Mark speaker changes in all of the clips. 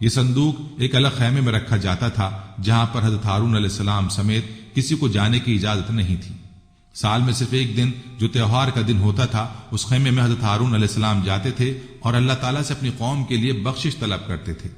Speaker 1: یہ صندوق ایک الگ خیمے میں رکھا جاتا تھا جہاں پر حضرت ہارون علیہ السلام سمیت کسی کو جانے کی اجازت نہیں تھی۔ سال میں صرف ایک دن جو تہوار کا دن ہوتا تھا اس خیمے میں حضرت ہارون علیہ السلام جاتے تھے اور اللہ تعالیٰ سے اپنی قوم کے لیے بخشش طلب کرتے تھے۔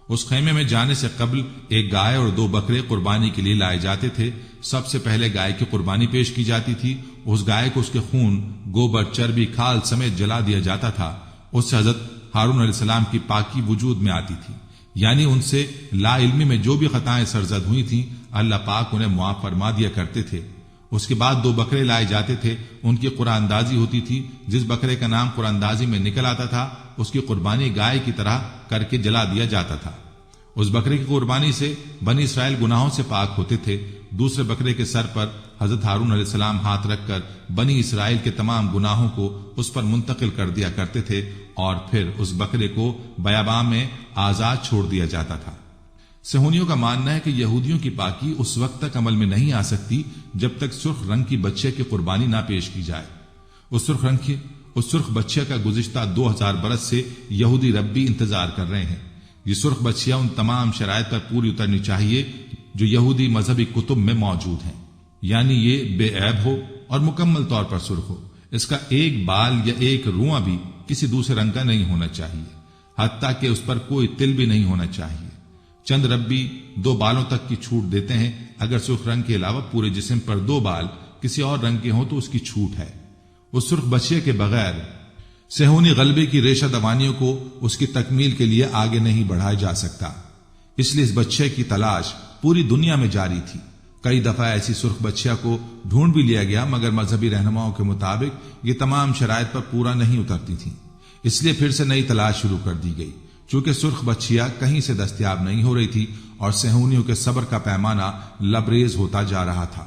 Speaker 1: اس خیمے میں جانے سے قبل ایک گائے اور 2 بکرے قربانی کے لیے لائے جاتے تھے۔ سب سے پہلے گائے کی قربانی پیش کی جاتی تھی۔ اس گائے کو اس کے خون، گوبر، چربی، کھال سمیت جلا دیا جاتا تھا۔ اس سے حضرت ہارون علیہ السلام کی پاکی وجود میں آتی تھی، یعنی ان سے لا علمی میں جو بھی خطائیں سرزد ہوئی تھیں اللہ پاک انہیں معاف فرما دیا کرتے تھے۔ اس کے بعد 2 بکرے لائے جاتے تھے، ان کی قرآن اندازی ہوتی تھی۔ جس بکرے کا نام قرآن اندازی میں نکل آتا تھا اس کی قربانی گائے کی طرح کر کے جلا دیا جاتا تھا۔ اس بکرے کی قربانی سے بنی اسرائیل گناہوں سے پاک ہوتے تھے۔ دوسرے بکرے کے سر پر حضرت ہارون علیہ السلام ہاتھ رکھ کر بنی اسرائیل کے تمام گناہوں کو اس پر منتقل کر دیا کرتے تھے اور پھر اس بکرے کو بیاباں میں آزاد چھوڑ دیا جاتا تھا۔ صہیونیوں کا ماننا ہے کہ یہودیوں کی پاکی اس وقت تک عمل میں نہیں آ سکتی جب تک سرخ رنگ کی بچے کی قربانی نہ پیش کی جائے۔ اس سرخ بچے کا گزشتہ 2000 برس سے یہودی ربی انتظار کر رہے ہیں۔ یہ سرخ بچیاں ان تمام شرائط پر پوری اترنی چاہیے جو یہودی مذہبی کتب میں موجود ہیں، یعنی یہ بے عیب ہو اور مکمل طور پر سرخ ہو۔ اس کا ایک بال یا ایک رواں بھی کسی دوسرے رنگ کا نہیں ہونا چاہیے، حتیٰ کہ اس پر کوئی تل بھی نہیں ہونا چاہیے۔ چند ربی 2 بالوں تک کی چھوٹ دیتے ہیں، اگر سرخ رنگ کے علاوہ پورے جسم پر 2 بال کسی اور رنگ کے ہوں تو اس کی چھوٹ ہے۔ اس سرخ بچے کے بغیر صہیونی غلبے کی ریشہ دوانیوں کو اس کی تکمیل کے لیے آگے نہیں بڑھایا جا سکتا، اس لیے اس بچے کی تلاش پوری دنیا میں جاری تھی۔ کئی دفعہ ایسی سرخ بچیا کو ڈھونڈ بھی لیا گیا مگر مذہبی رہنماؤں کے مطابق یہ تمام شرائط پر پورا نہیں اترتی تھیں، اس لیے پھر سے نئی تلاش شروع کر دی گئی۔ چونکہ سرخ بچیا کہیں سے دستیاب نہیں ہو رہی تھی اور صہیونیوں کے صبر کا پیمانہ لبریز ہوتا جا رہا تھا،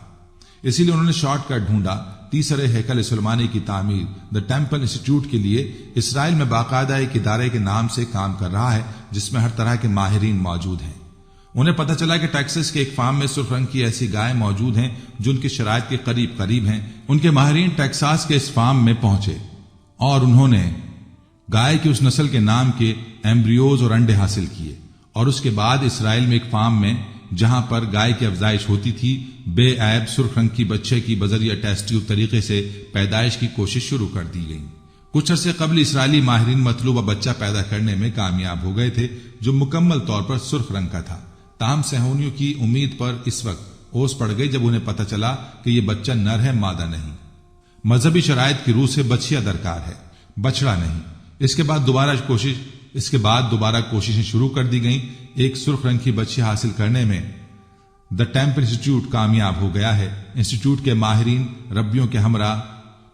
Speaker 1: اسی لیے انہوں نے شارٹ کٹ ڈھونڈا۔ تیسرے ہیکل سلیمانی کی تعمیر دی ٹیمپل انسٹیٹیوٹ کے لیے اسرائیل میں باقاعدہ ایک ادارے کے نام سے کام کر رہا ہے جس میں ہر طرح کے ماہرین موجود ہیں۔ انہیں پتہ چلا کہ ٹیکساس کے ایک فارم میں سرخ رنگ کی ایسی گائے موجود ہیں جو ان کی شرائط کے قریب ہیں۔ ان کے ماہرین ٹیکساس کے اس فارم میں پہنچے اور انہوں نے گائے کی اس نسل کے نام کے ایمبریوز اور انڈے حاصل کیے، اور اس کے بعد اسرائیل میں ایک فارم میں جہاں پر گائے کی افزائش ہوتی تھی بے عیب سرخ رنگ کی بچے کی بذریعہ ٹیسٹ ٹیوب طریقے سے پیدائش کی کوشش شروع کر دی گئی۔ کچھ عرصے قبل اسرائیلی ماہرین مطلوبہ بچہ پیدا کرنے میں کامیاب ہو گئے تھے جو مکمل طور پر سرخ رنگ کا تھا۔ تاہم صہیونیوں کی امید پر اس وقت اوس پڑ گئی جب انہیں پتہ چلا کہ یہ بچہ نر ہے، مادہ نہیں۔ مذہبی شرائط کی روح سے بچیا درکار ہے، بچڑا نہیں۔ اس کے بعد دوبارہ کوششیں شروع کر دی گئیں۔ ایک سرخ رنگ کی بچی حاصل کرنے میں دی ٹیمپل انسٹیٹیوٹ کامیاب ہو گیا ہے۔ انسٹیٹیوٹ کے ماہرین ربیوں کے ہمراہ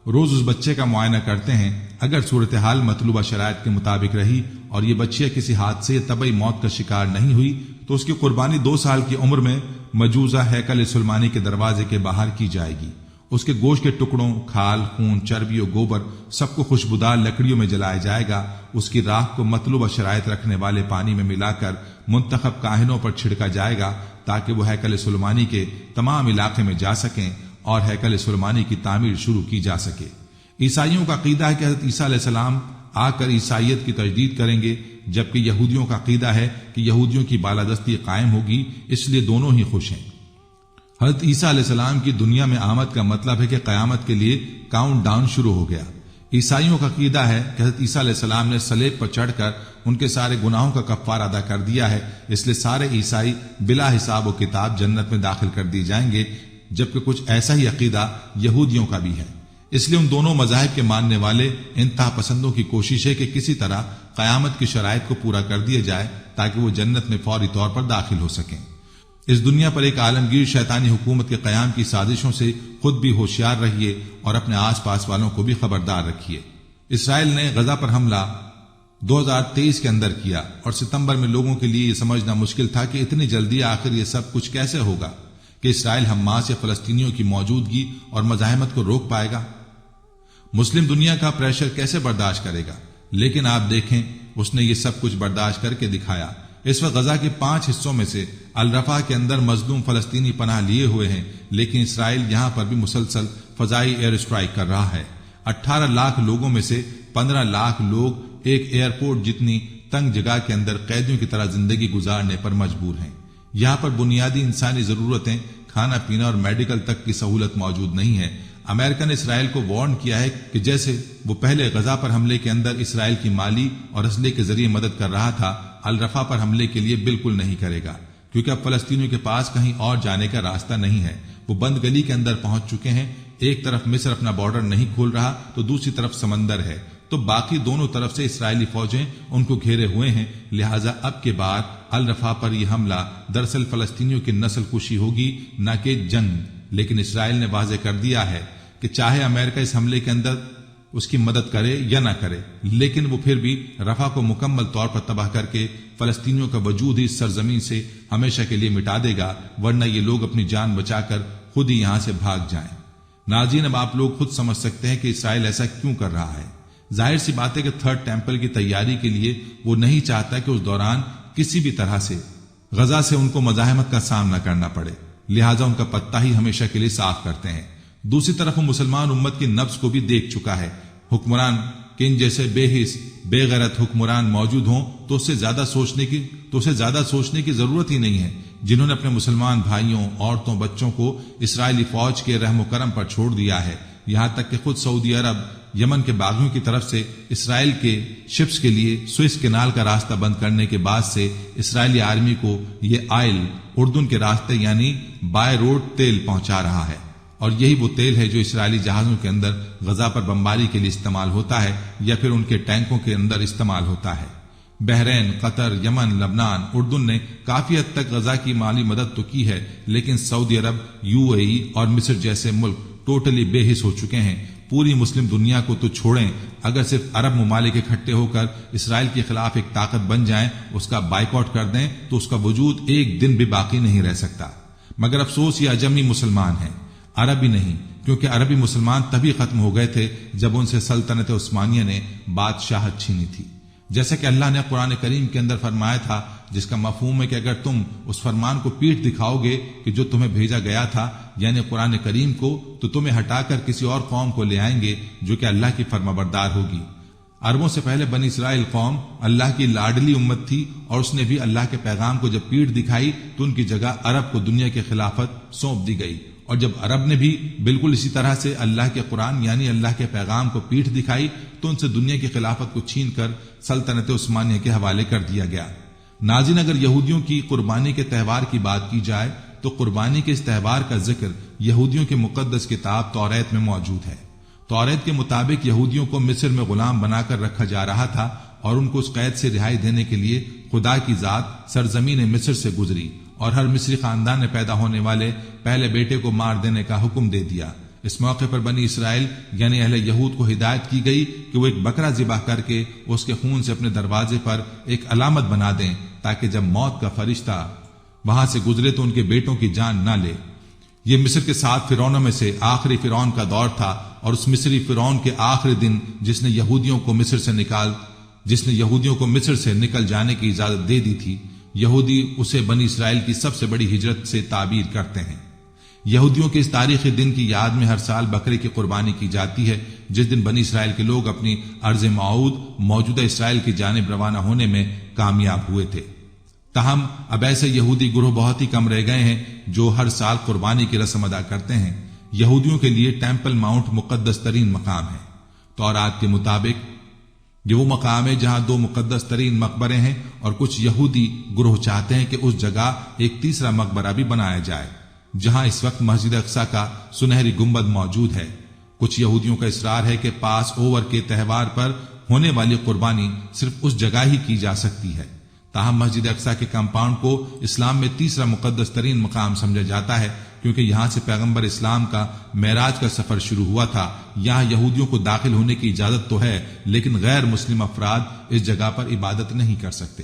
Speaker 1: روز اس بچے کا معائنہ کرتے ہیں۔ اگر صورتحال مطلوبہ شرائط کے مطابق رہی اور یہ بچیا کسی حادثے یا طبعی موت کا شکار نہیں ہوئی تو اس کی قربانی 2 سال کی عمر میں مجوزہ ہیکل سلیمانی کے دروازے کے باہر کی جائے گی۔ اس کے گوشت کے ٹکڑوں، کھال، خون، چربی اور گوبر سب کو خوشبودار لکڑیوں میں جلایا جائے گا۔ اس کی راکھ کو مطلوبہ شرائط رکھنے والے پانی میں ملا کر منتخب کاہنوں پر چھڑکا جائے گا تاکہ وہ ہیکل سلیمانی کے تمام علاقے میں جا سکیں اور ہیکل سلیمانی کی تعمیر شروع کی جا سکے۔ عیسائیوں کا عقیدہ ہے کہ حضرت عیسیٰ علیہ السلام آ کر عیسائیت کی تجدید کریں گے، جبکہ یہودیوں کا عقیدہ ہے کہ یہودیوں کی بالادستی قائم ہوگی، اس لیے دونوں ہی خوش ہیں۔ حضرت عیسیٰ علیہ السلام کی دنیا میں آمد کا مطلب ہے کہ قیامت کے لیے کاؤنٹ ڈاؤن شروع ہو گیا۔ عیسائیوں کا عقیدہ ہے کہ حضرت عیسیٰ علیہ السلام نے صلیب پر چڑھ کر ان کے سارے گناہوں کا کفارہ ادا کر دیا ہے، اس لیے سارے عیسائی بلا حساب و کتاب جنت میں داخل کر دیے جائیں گے، جبکہ کچھ ایسا ہی عقیدہ یہودیوں کا بھی ہے۔ اس لیے ان دونوں مذاہب کے ماننے والے انتہا پسندوں کی کوشش ہے کہ کسی طرح قیامت کی شرائط کو پورا کر دیا جائے تاکہ وہ جنت میں فوری طور پر داخل ہو سکیں۔ اس دنیا پر ایک عالمگیر شیطانی حکومت کے قیام کی سازشوں سے خود بھی ہوشیار رہیے اور اپنے آس پاس والوں کو بھی خبردار رکھیے۔ اسرائیل نے غزہ پر حملہ 2023 کے اندر کیا اور ستمبر میں لوگوں کے لیے یہ سمجھنا مشکل تھا کہ اتنی جلدی آخر یہ سب کچھ کیسے ہوگا کہ اسرائیل حماس یا فلسطینیوں کی موجودگی اور مزاحمت کو روک پائے گا۔ مسلم دنیا کا پریشر کیسے برداشت کرے گا؟ لیکن آپ دیکھیں اس نے یہ سب کچھ برداشت کر کے دکھایا۔ اس وقت غزہ کے 5 حصوں میں سے الرفا کے اندر مظلوم فلسطینی پناہ لیے ہوئے ہیں، لیکن اسرائیل یہاں پر بھی مسلسل فضائی ایئر اسٹرائک کر رہا ہے۔ 18 لاکھ لوگوں میں سے 15 لاکھ لوگ ایک ایئرپورٹ جتنی تنگ جگہ کے اندر قیدیوں کی طرح زندگی گزارنے پر مجبور ہیں۔ یہاں پر بنیادی انسانی ضرورتیں، کھانا پینا اور میڈیکل تک کی سہولت موجود نہیں ہے۔ امریکہ نے اسرائیل کو وارن کیا ہے کہ جیسے وہ پہلے غزہ پر حملے کے اندر اسرائیل کی مالی اور اسلحے کے ذریعے مدد کر رہا تھا، الرفا پر حملے کے لیے بالکل نہیں کرے گا، کیونکہ اب فلسطینیوں کے پاس کہیں اور جانے کا راستہ نہیں ہے۔ وہ بند گلی کے اندر پہنچ چکے ہیں۔ ایک طرف مصر اپنا بارڈر نہیں کھول رہا تو دوسری طرف سمندر ہے، تو باقی دونوں طرف سے اسرائیلی فوجیں ان کو گھیرے ہوئے ہیں۔ لہٰذا اب کے بعد الرفا پر یہ حملہ دراصل فلسطینیوں کی نسل کشی ہوگی، نہ کہ جنگ۔ لیکن اسرائیل نے واضح کر دیا ہے کہ چاہے امریکہ اس حملے کے اندر اس کی مدد کرے یا نہ کرے، لیکن وہ پھر بھی رفح کو مکمل طور پر تباہ کر کے فلسطینیوں کا وجود ہی اس سرزمین سے ہمیشہ کے لیے مٹا دے گا، ورنہ یہ لوگ اپنی جان بچا کر خود ہی یہاں سے بھاگ جائیں۔ ناظرین، اب آپ لوگ خود سمجھ سکتے ہیں کہ اسرائیل ایسا کیوں کر رہا ہے۔ ظاہر سی بات ہے کہ تھرڈ ٹیمپل کی تیاری کے لیے وہ نہیں چاہتا کہ اس دوران کسی بھی طرح سے غزہ سے ان کو مزاحمت کا سامنا کرنا پڑے، لہٰذا ان کا پتہ ہی ہمیشہ کے لیے صاف کرتے ہیں۔ دوسری طرف وہ مسلمان امت کی نفس کو بھی دیکھ چکا ہے۔ حکمران کہ ان جیسے بے حس بے غیرت حکمران موجود ہوں تو اسے زیادہ سوچنے کی ضرورت ہی نہیں ہے، جنہوں نے اپنے مسلمان بھائیوں، عورتوں، بچوں کو اسرائیلی فوج کے رحم و کرم پر چھوڑ دیا ہے۔ یہاں تک کہ خود سعودی عرب یمن کے باغیوں کی طرف سے اسرائیل کے شپس کے لیے سوئس کینال کا راستہ بند کرنے کے بعد سے اسرائیلی آرمی کو یہ آئل اردن کے راستے یعنی بائی روڈ تیل پہنچا رہا ہے، اور یہی وہ تیل ہے جو اسرائیلی جہازوں کے اندر غزہ پر بمباری کے لیے استعمال ہوتا ہے یا پھر ان کے ٹینکوں کے اندر استعمال ہوتا ہے۔ بحرین، قطر، یمن، لبنان، اردن نے کافی حد تک غزہ کی مالی مدد تو کی ہے، لیکن سعودی عرب، UAE اور مصر جیسے ملک ٹوٹلی بے حس ہو چکے ہیں۔ پوری مسلم دنیا کو تو چھوڑیں، اگر صرف عرب ممالک اکٹھے ہو کر اسرائیل کے خلاف ایک طاقت بن جائیں، اس کا بائیکاٹ کر دیں، تو اس کا وجود ایک دن بھی باقی نہیں رہ سکتا۔ مگر افسوس یہ عجمی مسلمان ہیں، عربی نہیں، کیونکہ عربی مسلمان تبھی ختم ہو گئے تھے جب ان سے سلطنت عثمانیہ نے بادشاہت چھینی تھی۔ جیسا کہ اللہ نے قرآن کریم کے اندر فرمایا تھا، جس کا مفہوم ہے کہ اگر تم اس فرمان کو پیٹھ دکھاؤ گے کہ جو تمہیں بھیجا گیا تھا، یعنی قرآن کریم کو، تو تمہیں ہٹا کر کسی اور قوم کو لے آئیں گے جو کہ اللہ کی فرمانبردار ہوگی۔ عربوں سے پہلے بنی اسرائیل قوم اللہ کی لاڈلی امت تھی، اور اس نے بھی اللہ کے پیغام کو جب پیٹھ دکھائی تو ان کی جگہ عرب کو دنیا کی خلافت سونپ دی گئی، اور جب عرب نے بھی بالکل اسی طرح سے اللہ کے قرآن یعنی اللہ کے پیغام کو پیٹھ دکھائی تو ان سے دنیا کی خلافت کو چھین کر سلطنت عثمانیہ کے حوالے کر دیا گیا۔ ناظرین، اگر یہودیوں کی قربانی کے تہوار کی بات کی جائے تو قربانی کے اس تہوار کا ذکر یہودیوں کے مقدس کتاب توریت میں موجود ہے۔ توریت کے مطابق یہودیوں کو مصر میں غلام بنا کر رکھا جا رہا تھا، اور ان کو اس قید سے رہائی دینے کے لیے خدا کی ذات سرزمین مصر سے گزری، اور ہر مصری خاندان نے پیدا ہونے والے پہلے بیٹے کو مار دینے کا حکم دے دیا۔ اس موقع پر بنی اسرائیل یعنی اہل یہود کو ہدایت کی گئی کہ وہ ایک بکرا ذبح کر کے اس کے خون سے اپنے دروازے پر ایک علامت بنا دیں، تاکہ جب موت کا فرشتہ وہاں سے گزرے تو ان کے بیٹوں کی جان نہ لے۔ یہ مصر کے 7 فرعونوں میں سے آخری فرعون کا دور تھا، اور اس مصری فرعون کے آخری دن جس نے یہودیوں کو مصر سے نکل جانے کی اجازت دے دی تھی، یہودی اسے بنی اسرائیل کی سب سے بڑی ہجرت سے تعبیر کرتے ہیں۔ یہودیوں کے اس تاریخی دن کی یاد میں ہر سال بکرے کی قربانی کی جاتی ہے، جس دن بنی اسرائیل کے لوگ اپنی ارض موعود موجودہ اسرائیل کی جانب روانہ ہونے میں کامیاب ہوئے تھے۔ تاہم اب ایسے یہودی گروہ بہت ہی کم رہ گئے ہیں جو ہر سال قربانی کی رسم ادا کرتے ہیں۔ یہودیوں کے لیے ٹیمپل ماؤنٹ مقدس ترین مقام ہے۔ تورات کے مطابق یہ وہ مقام ہے جہاں 2 مقدس ترین مقبرے ہیں، اور کچھ یہودی گروہ چاہتے ہیں کہ اس جگہ ایک تیسرا مقبرہ بھی بنایا جائے، جہاں اس وقت مسجد اقصی کا سنہری گنبد موجود ہے۔ کچھ یہودیوں کا اصرار ہے کہ پاس اوور کے تہوار پر ہونے والی قربانی صرف اس جگہ ہی کی جا سکتی ہے۔ تاہم مسجد اقصی کے کمپاؤنڈ کو اسلام میں تیسرا مقدس ترین مقام سمجھا جاتا ہے، کیونکہ یہاں سے پیغمبر اسلام کا معراج کا سفر شروع ہوا تھا۔ یہاں یہودیوں کو داخل ہونے کی اجازت تو ہے، لیکن غیر مسلم افراد اس جگہ پر عبادت نہیں کر سکتے۔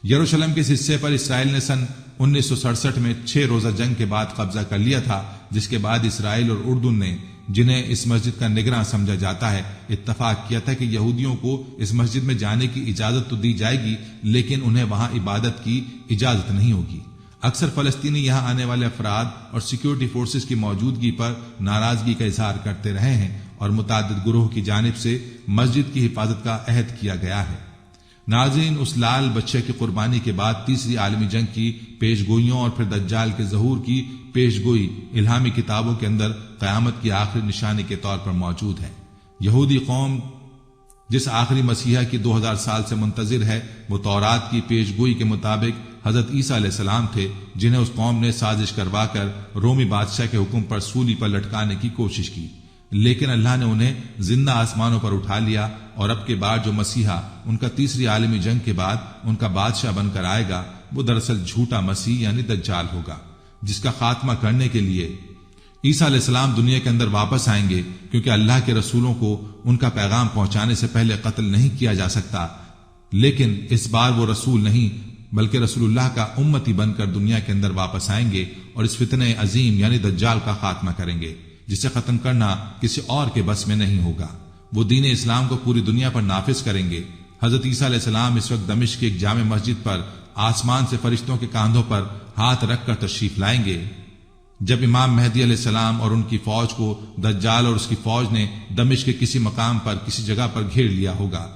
Speaker 1: یروشلم کے اس حصے پر اسرائیل نے سن 1967 میں 6 روزہ جنگ کے بعد قبضہ کر لیا تھا، جس کے بعد اسرائیل اور اردن نے، جنہیں اس مسجد کا نگراں سمجھا جاتا ہے، اتفاق کیا تھا کہ یہودیوں کو اس مسجد میں جانے کی اجازت تو دی جائے گی، لیکن انہیں وہاں عبادت کی اجازت نہیں ہوگی۔ اکثر فلسطینی یہاں آنے والے افراد اور سیکیورٹی فورسز کی موجودگی پر ناراضگی کا اظہار کرتے رہے ہیں، اور متعدد گروہ کی جانب سے مسجد کی حفاظت کا عہد کیا گیا ہے۔ ناظرین، اس لال بچے کی قربانی کے بعد تیسری عالمی جنگ کی پیش گوئیوں اور پھر دجال کے ظہور کی پیش گوئی الہامی کتابوں کے اندر قیامت کی آخری نشانی کے طور پر موجود ہے۔ یہودی قوم جس آخری مسیحا کی 2000 سال سے منتظر ہے، وہ تورات کی پیش گوئی کے مطابق حضرت عیسیٰ علیہ السلام تھے، جنہیں اس قوم نے سازش کروا کر رومی بادشاہ کے حکم پر سولی پر لٹکانے کی کوشش کی، لیکن اللہ نے انہیں زندہ آسمانوں پر اٹھا لیا، اور اب کے بعد جو مسیحا ان کا تیسری عالمی جنگ کے بعد ان کا بادشاہ بن کر آئے گا، وہ دراصل جھوٹا مسیح یعنی دجال ہوگا، جس کا خاتمہ کرنے کے لیے عیسیٰ علیہ السلام دنیا کے اندر واپس آئیں گے، کیونکہ اللہ کے رسولوں کو ان کا پیغام پہنچانے سے پہلے قتل نہیں کیا جا سکتا۔ لیکن اس بار وہ رسول نہیں بلکہ رسول اللہ کا امتی بن کر دنیا کے اندر واپس آئیں گے اور اس فتنہ عظیم یعنی دجال کا خاتمہ کریں گے، جسے ختم کرنا کسی اور کے بس میں نہیں ہوگا۔ وہ دین اسلام کو پوری دنیا پر نافذ کریں گے۔ حضرت عیسیٰ علیہ السلام اس وقت دمشق کی ایک جامع مسجد پر آسمان سے فرشتوں کے کاندھوں پر ہاتھ رکھ کر تشریف لائیں گے۔ جب امام مہدی علیہ السلام اور ان کی فوج کو دجال اور اس کی فوج نے دمشق کے کسی مقام پر کسی جگہ پر گھیر لیا ہوگا،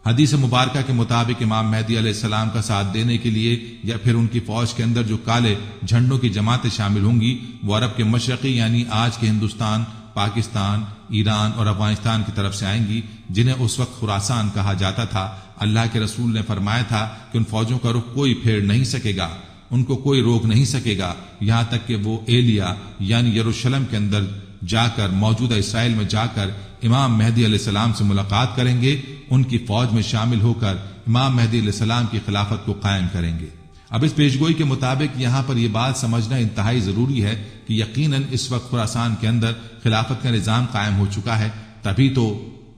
Speaker 1: حدیث مبارکہ کے مطابق امام مہدی علیہ السلام کا ساتھ دینے کے لیے یا پھر ان کی فوج کے اندر جو کالے جھنڈوں کی جماعتیں شامل ہوں گی، وہ عرب کے مشرقی یعنی آج کے ہندوستان، پاکستان، ایران اور افغانستان کی طرف سے آئیں گی، جنہیں اس وقت خراسان کہا جاتا تھا۔ اللہ کے رسول نے فرمایا تھا کہ ان فوجوں کا رخ کوئی پھیر نہیں سکے گا، ان کو کوئی روک نہیں سکے گا، یہاں تک کہ وہ ایلیا یعنی یروشلم کے اندر جا کر موجودہ اسرائیل میں جا کر امام مہدی علیہ السلام سے ملاقات کریں گے، ان کی فوج میں شامل ہو کر امام مہدی علیہ السلام کی خلافت کو قائم کریں گے۔ اب اس پیشگوئی کے مطابق یہاں پر یہ بات سمجھنا انتہائی ضروری ہے کہ یقیناً اس وقت خراسان کے اندر خلافت کا نظام قائم ہو چکا ہے، تبھی تو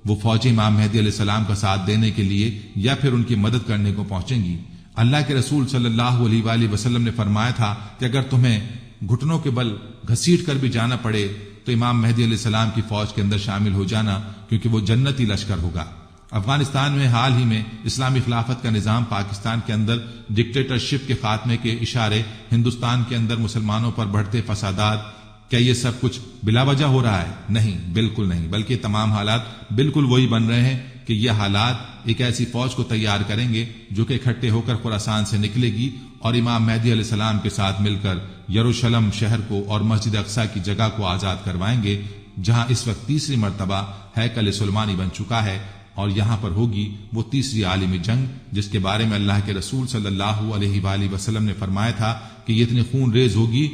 Speaker 1: وہ فوجیں امام مہدی علیہ السلام کا ساتھ دینے کے لیے یا پھر ان کی مدد کرنے کو پہنچیں گی۔ اللہ کے رسول صلی اللہ علیہ وآلہ وسلم نے فرمایا تھا کہ اگر تمہیں گھٹنوں کے بل گھسیٹ کر بھی جانا پڑے تو امام مہدی علیہ السلام کی فوج کے اندر شامل ہو جانا، کیونکہ وہ جنتی لشکر ہوگا۔ افغانستان میں حال ہی میں اسلامی خلافت کا نظام پاکستان کے اندر ڈکٹیٹرشپ کے خاتمے کے اشارے، ہندوستان کے اندر مسلمانوں پر بڑھتے فسادات، کیا یہ سب کچھ بلا وجہ ہو رہا ہے؟ نہیں، بالکل نہیں، بلکہ تمام حالات بالکل وہی بن رہے ہیں کہ یہ حالات ایک ایسی فوج کو تیار کریں گے جو کہ اکٹھے ہو کر خراسان سے نکلے گی اور امام مہدی علیہ السلام کے ساتھ مل کر یروشلم شہر کو اور مسجد اقصی کی جگہ کو آزاد کروائیں گے، جہاں اس وقت تیسری مرتبہ ہیکل سلیمانی بن چکا ہے، اور یہاں پر ہوگی وہ تیسری عالمی جنگ جس کے بارے میں اللہ کے رسول صلی اللہ علیہ وآلہ وسلم نے فرمایا تھا کہ یہ اتنی خون ریز ہوگی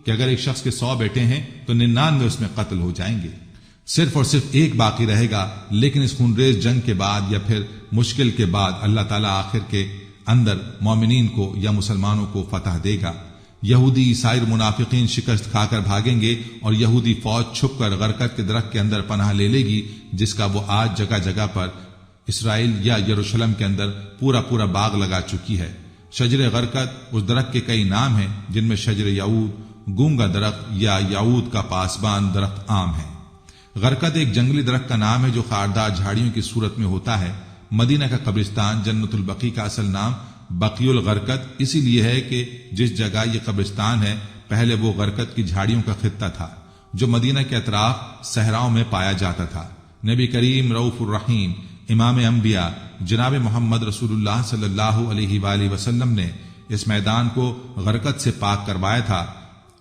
Speaker 1: کہ اگر ایک شخص کے 100 بیٹے ہیں تو 99 اس میں قتل ہو جائیں گے، صرف اور صرف ایک باقی رہے گا۔ لیکن اس خون ریز جنگ کے بعد یا پھر مشکل کے بعد اللہ تعالیٰ آخر کے اندر مومنین کو یا مسلمانوں کو فتح دے گا۔ یہودی، عیسائی، منافقین شکست کھا کر بھاگیں گے اور یہودی فوج چھپ کر غرقد کے درخت کے اندر پناہ لے لے گی، جس کا وہ آج جگہ جگہ پر اسرائیل یا یروشلم کے اندر پورا پورا باغ لگا چکی ہے۔ شجر غرقد، اس درخت کے کئی نام ہیں جن میں شجر یعود، گونگا درخت یا یعود کا پاسبان درخت عام ہے۔ غرقد ایک جنگلی درخت کا نام ہے جو خاردار جھاڑیوں کی صورت میں ہوتا ہے۔ مدینہ کا قبرستان جنت البقیع کا اصل نام بقیع الغرقد اسی لیے ہے کہ جس جگہ یہ قبرستان ہے پہلے وہ غرقد کی جھاڑیوں کا خطہ تھا جو مدینہ کے اطراف صحراؤں میں پایا جاتا تھا۔ نبی کریم رؤوف الرحیم امام انبیاء جناب محمد رسول اللہ صلی اللہ علیہ وآلہ وسلم نے اس میدان کو غرقد سے پاک کروایا تھا۔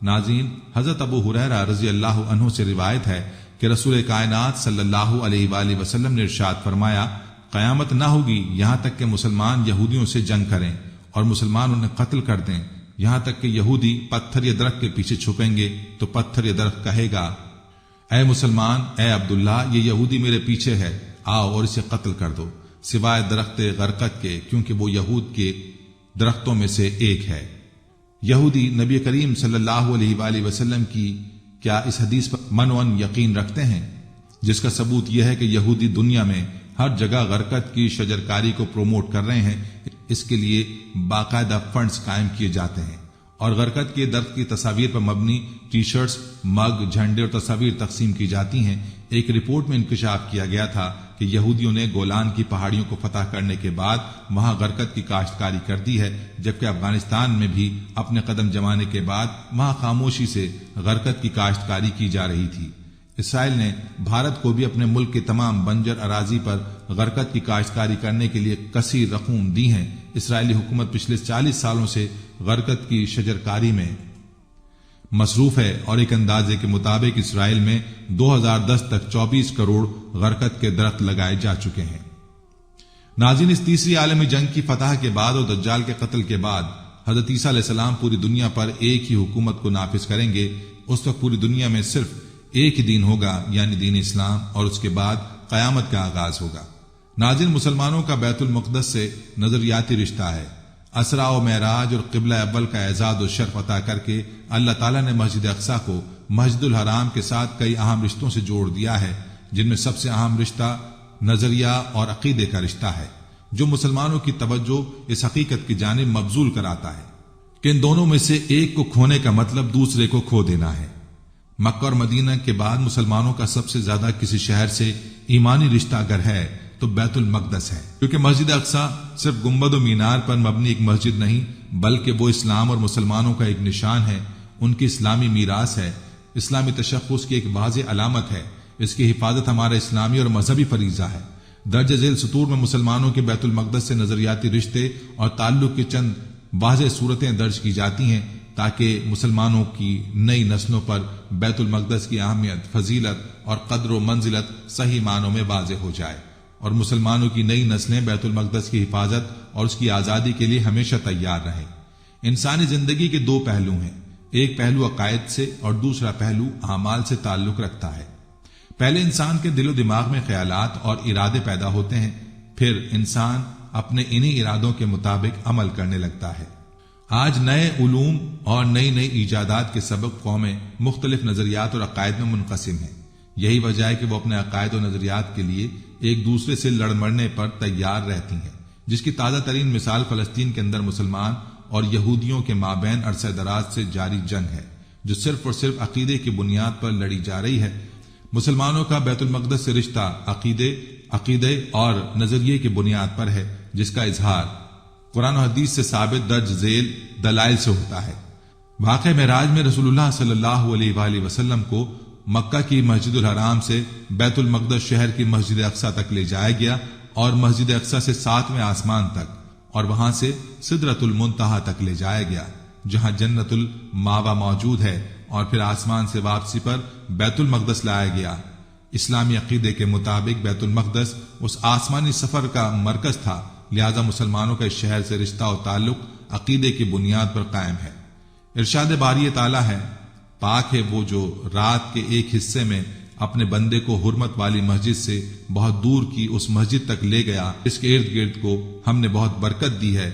Speaker 1: ناظرین، حضرت ابو ہریرہ رضی اللہ عنہ سے روایت ہے کہ رسول کائنات صلی اللہ علیہ وآلہ وسلم نے ارشاد فرمایا، قیامت نہ ہوگی یہاں تک کہ مسلمان یہودیوں سے جنگ کریں اور مسلمان انہیں قتل کر دیں، یہاں تک کہ یہودی پتھر یا درخت کے پیچھے چھپیں گے تو پتھر یا درخت کہے گا، اے مسلمان، اے عبداللہ، یہ یہودی میرے پیچھے ہے، آؤ اور اسے قتل کر دو، سوائے درخت غرقد کے، کیونکہ وہ یہود کے درختوں میں سے ایک ہے۔ یہودی نبی کریم صلی اللہ علیہ وآلہ وسلم کی کیا اس حدیث پر منون یقین رکھتے ہیں، جس کا ثبوت یہ ہے کہ یہودی دنیا میں ہر جگہ غرقد کی شجرکاری کو پروموٹ کر رہے ہیں، اس کے لیے باقاعدہ فنڈز قائم کیے جاتے ہیں اور غرقد کے درخت کی تصاویر پر مبنی ٹی شرٹس، مگ، جھنڈے اور تصاویر تقسیم کی جاتی ہیں۔ ایک رپورٹ میں انکشاف کیا گیا تھا کہ یہودیوں نے گولان کی پہاڑیوں کو فتح کرنے کے بعد وہاں غرقد کی کاشتکاری کر دی ہے، جبکہ افغانستان میں بھی اپنے قدم جمانے کے بعد وہاں خاموشی سے غرقد کی کاشتکاری کی جا رہی تھی۔ اسرائیل نے بھارت کو بھی اپنے ملک کے تمام بنجر اراضی پر غرقت کی کاشتکاری کرنے کے لیے کثیر رقوم دی ہیں۔ اسرائیلی حکومت پچھلے 40 سالوں سے غرقت کی شجرکاری میں مصروف ہے اور ایک اندازے کے مطابق اسرائیل میں 2010 تک 24 کروڑ غرقت کے درخت لگائے جا چکے ہیں۔ ناظرین، اس تیسری عالمی جنگ کی فتح کے بعد اور دجال کے قتل کے بعد حضرت عیسیٰ علیہ السلام پوری دنیا پر ایک ہی حکومت کو نافذ کریں گے۔ اس وقت پوری دنیا میں صرف ایک ہی دین ہوگا، یعنی دین اسلام، اور اس کے بعد قیامت کا آغاز ہوگا۔ ناظرین، مسلمانوں کا بیت المقدس سے نظریاتی رشتہ ہے۔ اسرا و معراج اور قبلہ اول کا اعزاز و شرف عطا کر کے اللہ تعالیٰ نے مسجد اقصیٰ کو مسجد الحرام کے ساتھ کئی اہم رشتوں سے جوڑ دیا ہے، جن میں سب سے اہم رشتہ نظریہ اور عقیدے کا رشتہ ہے، جو مسلمانوں کی توجہ اس حقیقت کی جانب مبذول کراتا ہے کہ ان دونوں میں سے ایک کو کھونے کا مطلب دوسرے کو کھو دینا ہے۔ مکہ اور مدینہ کے بعد مسلمانوں کا سب سے زیادہ کسی شہر سے ایمانی رشتہ اگر ہے تو بیت المقدس ہے، کیونکہ مسجد اقصیٰ صرف گنبد و مینار پر مبنی ایک مسجد نہیں، بلکہ وہ اسلام اور مسلمانوں کا ایک نشان ہے، ان کی اسلامی میراث ہے، اسلامی تشخص کی ایک واضح علامت ہے۔ اس کی حفاظت ہمارا اسلامی اور مذہبی فریضہ ہے۔ درج ذیل سطور میں مسلمانوں کے بیت المقدس سے نظریاتی رشتے اور تعلق کی چند واضح صورتیں درج کی جاتی ہیں تاکہ مسلمانوں کی نئی نسلوں پر بیت المقدس کی اہمیت، فضیلت اور قدر و منزلت صحیح معنوں میں واضح ہو جائے، اور مسلمانوں کی نئی نسلیں بیت المقدس کی حفاظت اور اس کی آزادی کے لیے ہمیشہ تیار رہیں۔ انسانی زندگی کے دو پہلو ہیں، ایک پہلو عقائد سے اور دوسرا پہلو اعمال سے تعلق رکھتا ہے۔ پہلے انسان کے دل و دماغ میں خیالات اور ارادے پیدا ہوتے ہیں، پھر انسان اپنے انہی ارادوں کے مطابق عمل کرنے لگتا ہے۔ آج نئے علوم اور نئی نئی ایجادات کے سبب قومیں مختلف نظریات اور عقائد میں منقسم ہیں۔ یہی وجہ ہے کہ وہ اپنے عقائد و نظریات کے لیے ایک دوسرے سے لڑ مرنے پر تیار رہتی ہیں، جس کی تازہ ترین مثال فلسطین کے اندر مسلمان اور یہودیوں کے مابین عرصہ دراز سے جاری جنگ ہے، جو صرف اور صرف عقیدے کی بنیاد پر لڑی جا رہی ہے۔ مسلمانوں کا بیت المقدس سے رشتہ عقیدے اور نظریے کی بنیاد پر ہے، جس کا اظہار قرآن و حدیث سے ثابت درج ذیل دلائل سے ہوتا ہے۔ واقعہ معراج میں رسول اللہ صلی اللہ علیہ وآلہ وسلم کو مکہ کی مسجد الحرام سے بیت المقدس شہر کی مسجد اقصیٰ تک لے جایا گیا، اور مسجد اقصیٰ سے 7ویں آسمان تک اور وہاں سے سدرۃ المنتہا تک لے جایا گیا، جہاں جنت الماوا موجود ہے، اور پھر آسمان سے واپسی پر بیت المقدس لایا گیا۔ اسلامی عقیدے کے مطابق بیت المقدس اس آسمانی سفر کا مرکز تھا، لہذا مسلمانوں کا اس شہر سے رشتہ و تعلق عقیدے کی بنیاد پر قائم ہے۔ ارشاد باری تعالیٰ ہے، پاک ہے وہ جو رات کے ایک حصے میں اپنے بندے کو حرمت والی مسجد سے بہت دور کی اس مسجد تک لے گیا، اس کے ارد گرد کو ہم نے بہت برکت دی ہے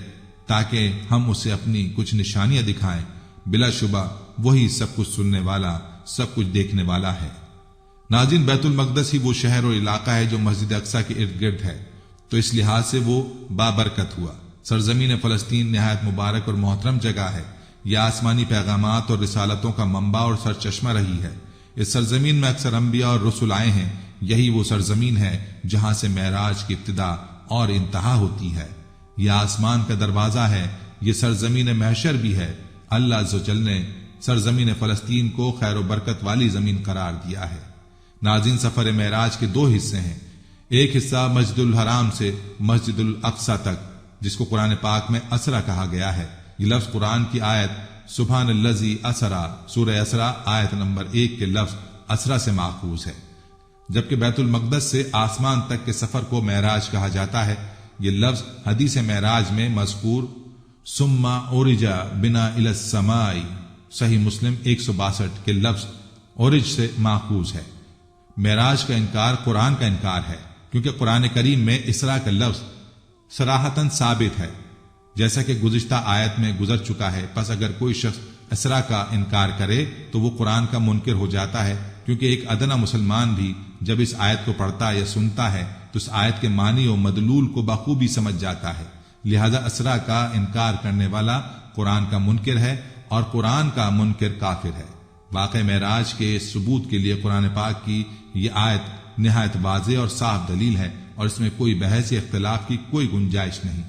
Speaker 1: تاکہ ہم اسے اپنی کچھ نشانیاں دکھائیں، بلا شبہ وہی سب کچھ سننے والا، سب کچھ دیکھنے والا ہے۔ ناظرین، بیت المقدس ہی وہ شہر اور علاقہ ہے جو مسجد اقصیٰ کے ارد گرد ہے، تو اس لحاظ سے وہ بابرکت ہوا۔ سرزمین فلسطین نہایت مبارک اور محترم جگہ ہے، یہ آسمانی پیغامات اور رسالتوں کا منبع اور سرچشمہ رہی ہے۔ اس سرزمین میں اکثر انبیاء اور رسل آئے ہیں، یہی وہ سرزمین ہے جہاں سے معراج کی ابتدا اور انتہا ہوتی ہے۔ یہ آسمان کا دروازہ ہے، یہ سرزمین محشر بھی ہے۔ اللہ عز و جل نے سرزمین فلسطین کو خیر و برکت والی زمین قرار دیا ہے۔ ناظرین، سفر معراج کے 2 حصے ہیں، ایک حصہ مسجد الحرام سے مسجد الاقصیٰ تک، جس کو قرآن پاک میں اسرا کہا گیا ہے۔ یہ لفظ قرآن کی آیت سبحان الذی اسرا سورہ اسرا آیت نمبر 1 کے لفظ اسرا سے ماخوذ ہے، جبکہ بیت المقدس سے آسمان تک کے سفر کو معراج کہا جاتا ہے۔ یہ لفظ حدیث معراج میں مذکور ثم عرج بنا الی السماء صحیح مسلم 162 کے لفظ عرج سے ماخوذ ہے۔ معراج کا انکار قرآن کا انکار ہے، کیونکہ قرآن کریم میں اسرا کا لفظ صراحتاً ثابت ہے، جیسا کہ گزشتہ آیت میں گزر چکا ہے۔ پس اگر کوئی شخص اسرا کا انکار کرے تو وہ قرآن کا منکر ہو جاتا ہے، کیونکہ ایک ادنا مسلمان بھی جب اس آیت کو پڑھتا یا سنتا ہے تو اس آیت کے معنی و مدلول کو بخوبی سمجھ جاتا ہے۔ لہذا اسرا کا انکار کرنے والا قرآن کا منکر ہے، اور قرآن کا منکر کافر ہے۔ واقع معراج کے ثبوت کے لیے قرآن پاک کی یہ آیت نہایت واضح اور صاف دلیل ہے، اور اس میں کوئی بحث یا اختلاف کی کوئی گنجائش نہیں۔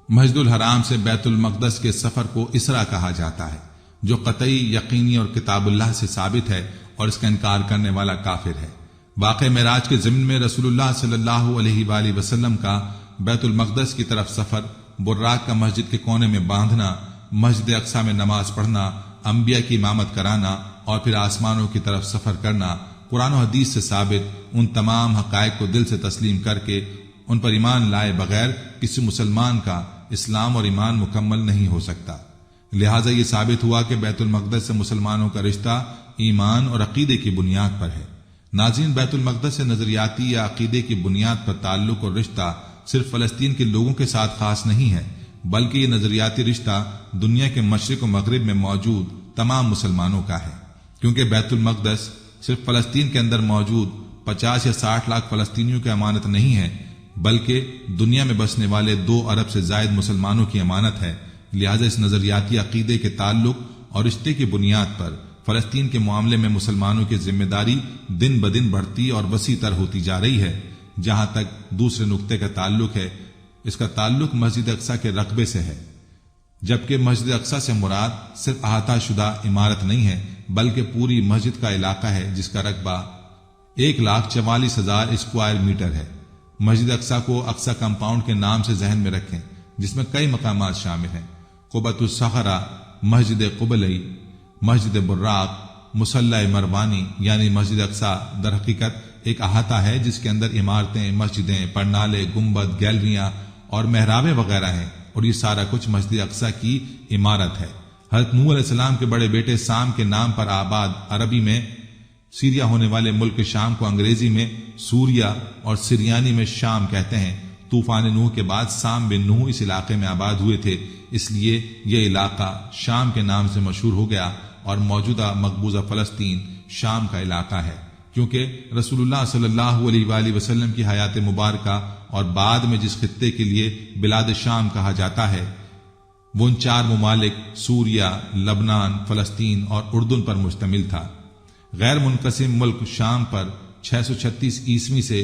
Speaker 1: مسجد الحرام سے بیت المقدس کے سفر کو اسرا کہا جاتا ہے، جو قطعی، یقینی اور کتاب اللہ سے ثابت ہے، اور اس کا انکار کرنے والا کافر ہے۔ واقع معراج کے ضمن میں رسول اللہ صلی اللہ علیہ وآلہ وسلم کا بیت المقدس کی طرف سفر، براق کا مسجد کے کونے میں باندھنا، مسجد اقصی میں نماز پڑھنا، انبیاء کی امامت کرانا اور پھر آسمانوں کی طرف سفر کرنا، قرآن و حدیث سے ثابت ان تمام حقائق کو دل سے تسلیم کر کے ان پر ایمان لائے بغیر کسی مسلمان کا اسلام اور ایمان مکمل نہیں ہو سکتا۔ لہٰذا یہ ثابت ہوا کہ بیت المقدس سے مسلمانوں کا رشتہ ایمان اور عقیدے کی بنیاد پر ہے۔ ناظرین، بیت المقدس سے نظریاتی یا عقیدے کی بنیاد پر تعلق اور رشتہ صرف فلسطین کے لوگوں کے ساتھ خاص نہیں ہے، بلکہ یہ نظریاتی رشتہ دنیا کے مشرق و مغرب میں موجود تمام مسلمانوں کا ہے، کیونکہ بیت المقدس صرف فلسطین کے اندر موجود 50 یا 60 لاکھ فلسطینیوں کی امانت نہیں ہے، بلکہ دنیا میں بسنے والے 2 ارب سے زائد مسلمانوں کی امانت ہے۔ لہذا اس نظریاتی عقیدے کے تعلق اور رشتے کی بنیاد پر فلسطین کے معاملے میں مسلمانوں کی ذمہ داری دن بدن بڑھتی اور وسیع تر ہوتی جا رہی ہے۔ جہاں تک دوسرے نقطے کا تعلق ہے، اس کا تعلق مسجد اقصی کے رقبے سے ہے، جبکہ مسجد اقصی سے مراد صرف احاطہ شدہ عمارت نہیں ہے، بلکہ پوری مسجد کا علاقہ ہے جس کا رقبہ 1,44,000 اسکوائر میٹر ہے۔ مسجد اقصی کو اقصی کمپاؤنڈ کے نام سے ذہن میں رکھیں، جس میں کئی مقامات شامل ہیں: قبۃ الصخرہ، مسجد قبلئی، مسجد براق، مصلی مروانی۔ یعنی مسجد اقصی در حقیقت ایک احاطہ ہے جس کے اندر عمارتیں، مسجدیں، پرنالے، گنبد، گیلریاں اور محرابیں وغیرہ ہیں، اور یہ سارا کچھ مسجد اقصی کی عمارت ہے۔ حضرت نوح علیہ السلام کے بڑے بیٹے سام کے نام پر آباد عربی میں سیریا ہونے والے ملک شام کو انگریزی میں سوریا اور سریانی میں شام کہتے ہیں۔ طوفان نوح کے بعد سام بن نوح اس علاقے میں آباد ہوئے تھے، اس لیے یہ علاقہ شام کے نام سے مشہور ہو گیا اور موجودہ مقبوضہ فلسطین شام کا علاقہ ہے، کیونکہ رسول اللہ صلی اللہ علیہ وآلہ وسلم کی حیات مبارکہ اور بعد میں جس خطے کے لیے بلاد شام کہا جاتا ہے وہ ان 4 ممالک سوریا، لبنان، فلسطین اور اردن پر مشتمل تھا۔ غیر منقسم ملک شام پر 636 عیسوی سے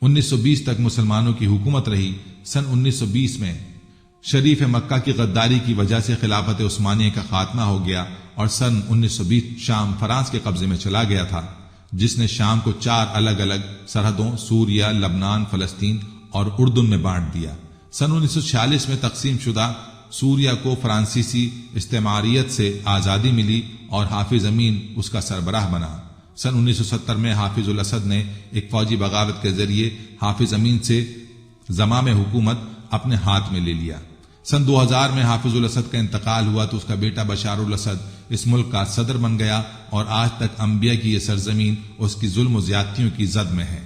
Speaker 1: 1920 تک مسلمانوں کی حکومت رہی۔ سن 1920 میں شریف مکہ کی غداری کی وجہ سے خلافت عثمانیہ کا خاتمہ ہو گیا اور سن 1920 شام فرانس کے قبضے میں چلا گیا تھا، جس نے شام کو 4 الگ الگ سرحدوں سوریا، لبنان، فلسطین اور اردن میں بانٹ دیا۔ سن 1946 میں تقسیم شدہ سوریا کو فرانسیسی استعماریت سے آزادی ملی اور حافظ امین اس کا سربراہ بنا۔ سن 1970 میں حافظ الاسد نے ایک فوجی بغاوت کے ذریعے حافظ امین سے زمام حکومت اپنے ہاتھ میں لے لیا۔ سن 2000 میں حافظ الاسد کا انتقال ہوا تو اس کا بیٹا بشار الاسد اس ملک کا صدر بن گیا، اور آج تک انبیاء کی یہ سرزمین اس کی ظلم و زیادتیوں کی زد میں ہے۔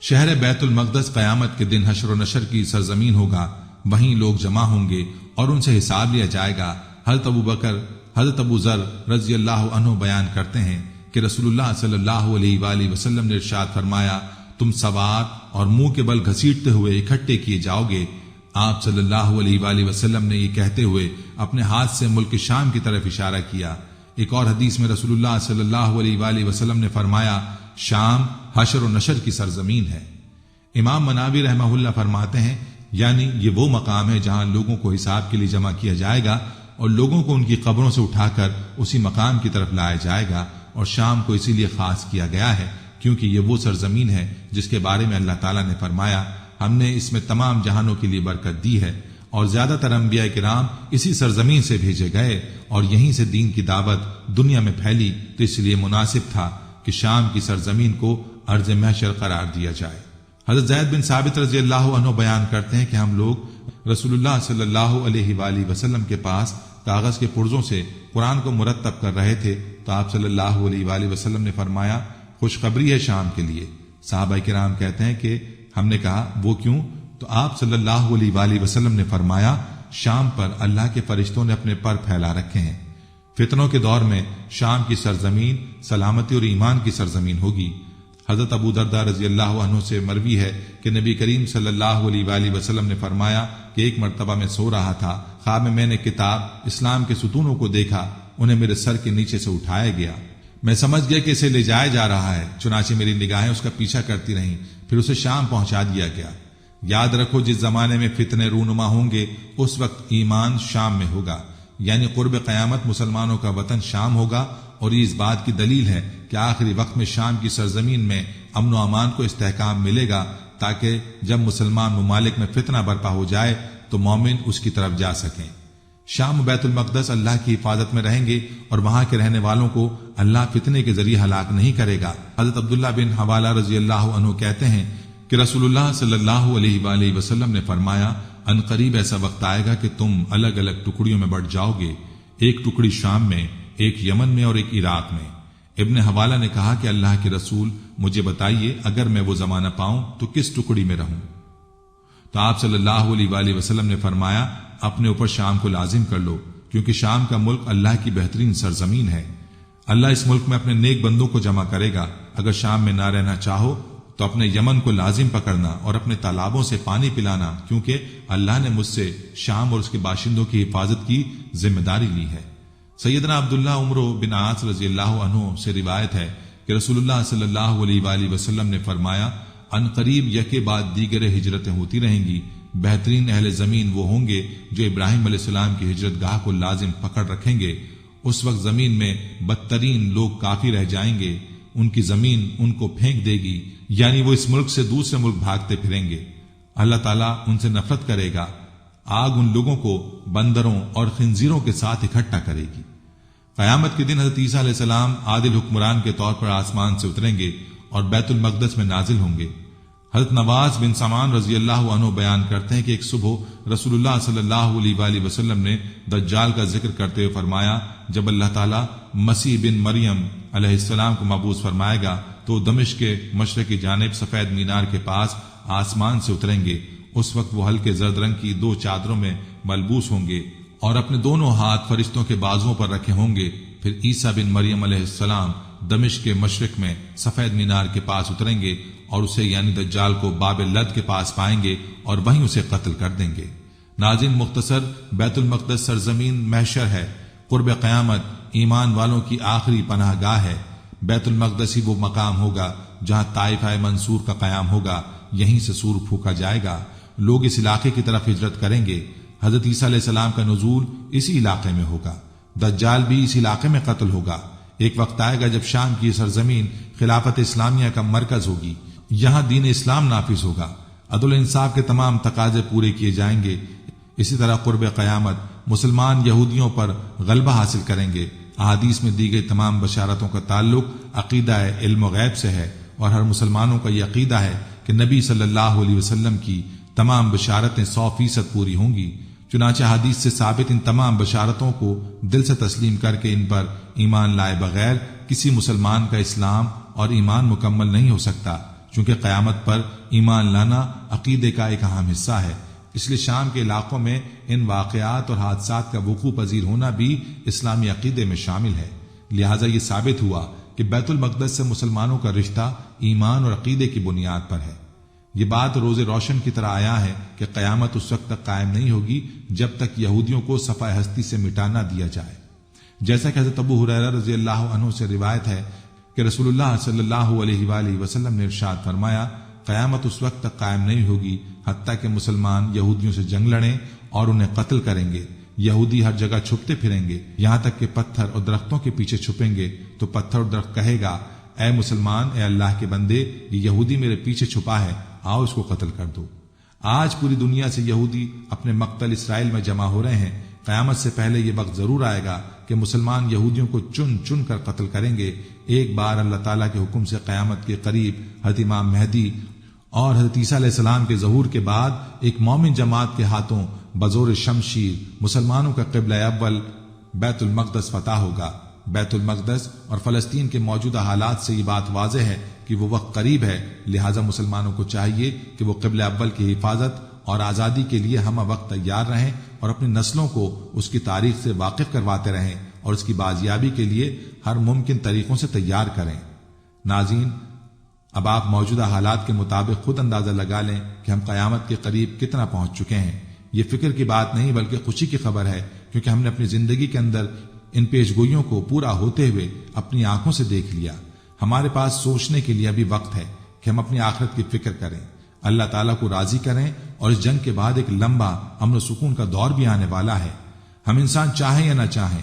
Speaker 1: شہر بیت المقدس قیامت کے دن حشر و نشر کی سرزمین ہوگا، وہیں لوگ جمع ہوں گے اور ان سے حساب لیا جائے گا۔ حضرت ابو ذر رضی اللہ عنہ بیان کرتے ہیں کہ رسول اللہ صلی اللہ علیہ وآلہ وسلم نے ارشاد فرمایا، تم سوار اور منہ کے بل گھسیٹتے ہوئے اکٹھے کیے جاؤ گے۔ آپ صلی اللہ علیہ وآلہ وسلم نے یہ کہتے ہوئے اپنے ہاتھ سے ملک شام کی طرف اشارہ کیا۔ ایک اور حدیث میں رسول اللہ صلی اللہ علیہ وآلہ وسلم نے فرمایا، شام حشر و نشر کی سرزمین ہے۔ امام مناوی رحمہ اللہ فرماتے ہیں، یعنی یہ وہ مقام ہے جہاں لوگوں کو حساب کے لیے جمع کیا جائے گا اور لوگوں کو ان کی قبروں سے اٹھا کر اسی مقام کی طرف لایا جائے گا، اور شام کو اسی لیے خاص کیا گیا ہے کیونکہ یہ وہ سرزمین ہے جس کے بارے میں اللہ تعالیٰ نے فرمایا، ہم نے اس میں تمام جہانوں کے لیے برکت دی ہے، اور زیادہ تر انبیاء کرام اسی سرزمین سے بھیجے گئے اور یہیں سے دین کی دعوت دنیا میں پھیلی، تو اس لیے مناسب تھا کہ شام کی سرزمین کو ارض محشر قرار دیا جائے۔ حضرت زید بن ثابت رضی اللہ عنہ بیان کرتے ہیں کہ ہم لوگ رسول اللہ صلی اللہ علیہ وآلہ وسلم کے پاس کاغذ کے پرزوں سے قرآن کو مرتب کر رہے تھے تو آپ صلی اللہ علیہ وآلہ وسلم نے فرمایا، خوشخبری ہے شام کے لیے۔ صحابہ کرام کہتے ہیں کہ ہم نے کہا وہ کیوں؟ تو آپ صلی اللہ علیہ وآلہ وسلم نے فرمایا، شام پر اللہ کے فرشتوں نے اپنے پر پھیلا رکھے ہیں، فتنوں کے دور میں شام کی سرزمین سلامتی اور ایمان کی سرزمین ہوگی۔ حضرت ابو درداء رضی اللہ عنہ سے مروی ہے کہ نبی کریم صلی اللہ علیہ وآلہ وسلم نے فرمایا کہ ایک مرتبہ میں سو رہا تھا، خواب میں نے کتاب اسلام کے ستونوں کو دیکھا، انہیں میرے سر کے نیچے سے اٹھایا گیا، میں سمجھ گیا کہ اسے لے جایا جا رہا ہے، چنانچہ میری نگاہیں اس کا پیچھا کرتی رہیں، پھر اسے شام پہنچا دیا گیا۔ یاد رکھو جس زمانے میں فتنے رونما ہوں گے اس وقت ایمان شام میں ہوگا، یعنی قرب قیامت مسلمانوں کا وطن شام ہوگا اور یہ اس بات کی دلیل ہے کہ آخری وقت میں شام کی سرزمین میں امن و امان کو استحکام ملے گا، تاکہ جب مسلمان ممالک میں فتنہ برپا ہو جائے تو مومن اس کی طرف جا سکیں۔ شام و بیت المقدس اللہ کی حفاظت میں رہیں گے اور وہاں کے رہنے والوں کو اللہ فتنے کے ذریعے ہلاک نہیں کرے گا۔ حضرت عبداللہ بن حوالہ رضی اللہ عنہ کہتے ہیں کہ رسول اللہ صلی اللہ علیہ وآلہ وسلم نے فرمایا، ان قریب ایسا وقت آئے گا کہ تم الگ الگ ٹکڑیوں میں بٹ جاؤ گے، ایک ٹکڑی شام میں، ایک یمن میں اور ایک عراق میں۔ ابن حوالہ نے کہا کہ اللہ کے رسول مجھے بتائیے اگر میں وہ زمانہ پاؤں تو کس ٹکڑی میں رہوں؟ تو آپ صلی اللہ علیہ وآلہ وسلم نے فرمایا، اپنے اوپر شام کو لازم کر لو، کیونکہ شام کا ملک اللہ کی بہترین سرزمین ہے۔ اللہ اس ملک میں اپنے نیک بندوں کو جمع کرے گا۔ اگر شام میں نہ رہنا چاہو تو اپنے یمن کو لازم پکڑنا اور اپنے تالابوں سے پانی پلانا، کیونکہ اللہ نے مجھ سے شام اور اس کے باشندوں کی حفاظت کی ذمہ داری لی ہے۔ سیدنا عبداللہ عمرو بن عاص رضی اللہ عنہ سے روایت ہے کہ رسول اللہ صلی اللہ علیہ وآلہ وسلم نے فرمایا، ان قریب یکے بعد دیگر ہجرتیں ہوتی رہیں گی، بہترین اہل زمین وہ ہوں گے جو ابراہیم علیہ السلام کی ہجرت گاہ کو لازم پکڑ رکھیں گے۔ اس وقت زمین میں بدترین لوگ کافی رہ جائیں گے، ان کی زمین ان کو پھینک دے گی، یعنی وہ اس ملک سے دوسرے ملک بھاگتے پھریں گے۔ اللہ تعالیٰ ان سے نفرت کرے گا، آگ ان لوگوں کو بندروں اور خنزیروں کے ساتھ اکٹھا کرے گی۔ قیامت کے دن حضرت عیسیٰ علیہ السلام عادل حکمران کے طور پر آسمان سے اتریں گے اور بیت المقدس میں نازل ہوں گے۔ حضرت نواز بن سمان رضی اللہ عنہ بیان کرتے ہیں کہ ایک صبح رسول اللہ صلی اللہ علیہ وآلہ وسلم نے دجال کا ذکر کرتے ہوئے فرمایا، جب اللہ تعالیٰ مسیح بن مریم علیہ السلام کو مبعوث فرمائے گا تو دمشق کے مشرق کی جانب سفید مینار کے پاس آسمان سے اتریں گے۔ اس وقت وہ ہلکے زرد رنگ کی 2 چادروں میں ملبوس ہوں گے اور اپنے دونوں ہاتھ فرشتوں کے بازوؤں پر رکھے ہوں گے۔ پھر عیسیٰ بن مریم علیہ السلام دمشق کے مشرق میں سفید مینار کے پاس اتریں گے اور اسے یعنی دجال کو باب لد کے پاس پائیں گے اور وہیں اسے قتل کر دیں گے۔ ناظرین، مختصر بیت المقدس سرزمین محشر ہے، قرب قیامت ایمان والوں کی آخری پناہ گاہ ہے۔ بیت المقدس ہی وہ مقام ہوگا جہاں طائفہ منصور کا قیام ہوگا، یہیں سے سور پھونکا جائے گا، لوگ اس علاقے کی طرف ہجرت کریں گے۔ حضرت عیسیٰ علیہ السلام کا نزول اسی علاقے میں ہوگا، دجال بھی اس علاقے میں قتل ہوگا۔ ایک وقت آئے گا جب شام کی سرزمین خلافت اسلامیہ کا مرکز ہوگی، یہاں دین اسلام نافذ ہوگا، عدل و انصاف کے تمام تقاضے پورے کیے جائیں گے۔ اسی طرح قرب قیامت مسلمان یہودیوں پر غلبہ حاصل کریں گے۔ احادیث میں دی گئی تمام بشارتوں کا تعلق عقیدہ علم و غیب سے ہے، اور ہر مسلمانوں کا یہ عقیدہ ہے کہ نبی صلی اللہ علیہ وسلم کی تمام بشارتیں 100% پوری ہوں گی۔ چنانچہ حدیث سے ثابت ان تمام بشارتوں کو دل سے تسلیم کر کے ان پر ایمان لائے بغیر کسی مسلمان کا اسلام اور ایمان مکمل نہیں ہو سکتا، چونکہ قیامت پر ایمان لانا عقیدے کا ایک اہم حصہ ہے۔ اس لیے شام کے علاقوں میں ان واقعات اور حادثات کا وقوع پذیر ہونا بھی اسلامی عقیدے میں شامل ہے۔ لہٰذا یہ ثابت ہوا کہ بیت المقدس سے مسلمانوں کا رشتہ ایمان اور عقیدے کی بنیاد پر ہے۔ یہ بات روز روشن کی طرح آیا ہے کہ قیامت اس وقت تک قائم نہیں ہوگی جب تک یہودیوں کو صفحہ ہستی سے مٹا نہ دیا جائے۔ جیسا کہ حضرت ابو ہریرہ رضی اللہ عنہ سے روایت ہے کہ رسول اللہ صلی اللہ علیہ وآلہ وسلم نے ارشاد فرمایا، قیامت اس وقت تک قائم نہیں ہوگی حتیٰ کہ مسلمان یہودیوں سے جنگ لڑیں اور انہیں قتل کریں گے۔ یہودی ہر جگہ چھپتے پھریں گے، یہاں تک کہ پتھر اور درختوں کے پیچھے چھپیں گے تو پتھر اور درخت کہے گا، اے مسلمان، اے اللہ کے بندے، یہ یہودی میرے پیچھے چھپا ہے، آؤ اس کو قتل کر دو۔ آج پوری دنیا سے یہودی اپنے مقتل اسرائیل میں جمع ہو رہے ہیں۔ قیامت سے پہلے یہ وقت ضرور آئے گا کہ مسلمان یہودیوں کو چن چن کر قتل کریں گے۔ ایک بار اللہ تعالیٰ کے حکم سے قیامت کے قریب حضرت امام مہدی اور حضرت عیسیٰ علیہ السلام کے ظہور کے بعد ایک مومن جماعت کے ہاتھوں بزور شمشیر مسلمانوں کا قبلہ اول بیت المقدس فتح ہوگا۔ بیت المقدس اور فلسطین کے موجودہ حالات سے یہ بات واضح ہے کہ وہ وقت قریب ہے، لہٰذا مسلمانوں کو چاہیے کہ وہ قبلہ اول کی حفاظت اور آزادی کے لیے ہمہ وقت تیار رہیں اور اپنی نسلوں کو اس کی تاریخ سے واقف کرواتے رہیں اور اس کی بازیابی کے لیے ہر ممکن طریقوں سے تیار کریں۔ ناظرین، اب آپ موجودہ حالات کے مطابق خود اندازہ لگا لیں کہ ہم قیامت کے قریب کتنا پہنچ چکے ہیں۔ یہ فکر کی بات نہیں بلکہ خوشی کی خبر ہے، کیونکہ ہم نے اپنی زندگی کے اندر ان پیشگوئیوں کو پورا ہوتے ہوئے اپنی آنکھوں سے دیکھ لیا۔ ہمارے پاس سوچنے کے لیے ابھی وقت ہے کہ ہم اپنی آخرت کی فکر کریں، اللہ تعالیٰ کو راضی کریں، اور اس جنگ کے بعد ایک لمبا امن و سکون کا دور بھی آنے والا ہے۔ ہم انسان چاہیں یا نہ چاہیں،